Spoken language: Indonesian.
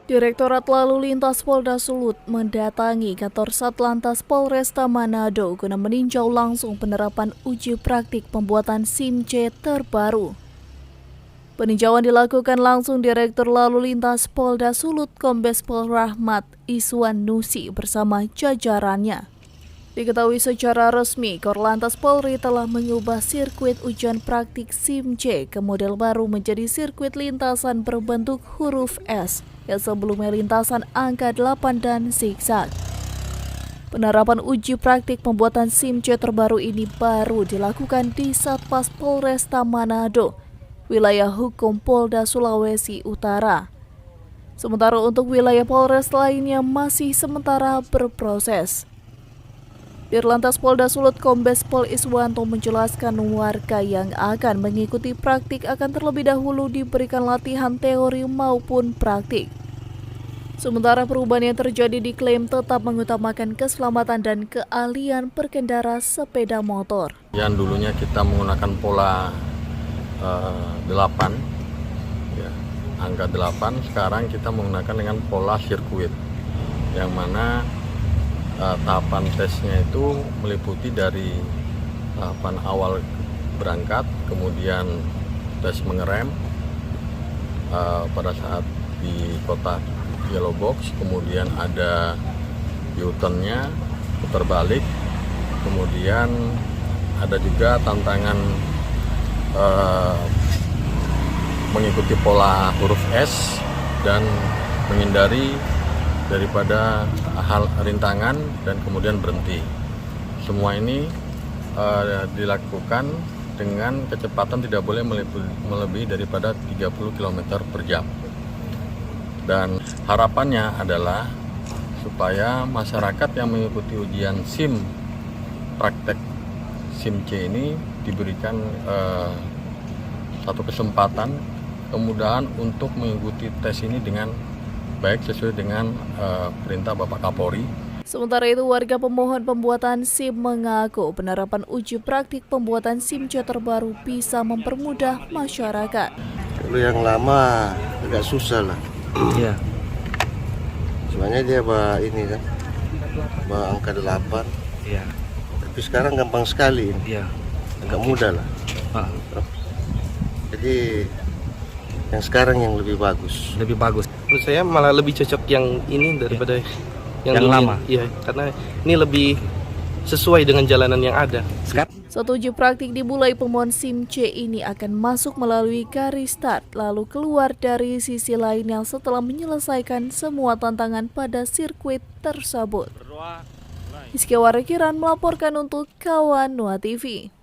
Direktorat Lalu Lintas Polda Sulut mendatangi kantor Satlantas Polresta Manado guna meninjau langsung penerapan uji praktik pembuatan SIM C terbaru. Peninjauan dilakukan langsung Direktur Lalu Lintas Polda Sulut Kombes Pol Rahmat Iswan Nusi bersama jajarannya. Diketahui secara resmi, Korlantas Polri telah mengubah sirkuit ujian praktik SIM C ke model baru menjadi sirkuit lintasan berbentuk huruf S yang sebelumnya lintasan angka 8 dan zigzag. Penerapan uji praktik pembuatan SIM C terbaru ini baru dilakukan di Satpas Polresta Manado, wilayah hukum Polda Sulawesi Utara. Sementara untuk wilayah Polres lainnya masih sementara berproses. Dirlantas Polda Sulut Kombes Pol Iswanto menjelaskan warga yang akan mengikuti praktik akan terlebih dahulu diberikan latihan teori maupun praktik. Sementara perubahan yang terjadi diklaim tetap mengutamakan keselamatan dan keahlian berkendara sepeda motor. Yang dulunya kita menggunakan pola 8, ya, angka 8, sekarang kita menggunakan dengan pola sirkuit, yang mana tahapan tesnya itu meliputi dari tahapan awal berangkat, kemudian tes mengerem pada saat di kotak yellow box, kemudian ada U-turn-nya, putar balik, kemudian ada juga tantangan mengikuti pola huruf S dan menghindari daripada hal rintangan dan kemudian berhenti. Semua ini dilakukan dengan kecepatan tidak boleh melebihi daripada 30 km per jam. Dan harapannya adalah supaya masyarakat yang mengikuti ujian SIM praktek SIM C ini diberikan satu kesempatan, kemudahan untuk mengikuti tes ini dengan baik sesuai dengan perintah Bapak Kapolri. Sementara itu, warga pemohon pembuatan SIM mengaku penerapan uji praktik pembuatan SIM C terbaru bisa mempermudah masyarakat. Kalau yang lama agak susah lah. Iya. Sebenarnya dia ini kan, angka 8. Iya. Tapi sekarang gampang sekali. Iya. Agak mudah lah. Jadi yang sekarang yang lebih bagus. Lebih bagus. Menurut saya malah lebih cocok yang ini daripada yang lama. Iya, karena ini lebih sesuai dengan jalanan yang ada. Satu uji praktik dimulai pemohon SIM C ini akan masuk melalui garis start, lalu keluar dari sisi lainnya setelah menyelesaikan semua tantangan pada sirkuit tersebut. Hizkia Warakiran melaporkan untuk Kawan Nuha TV.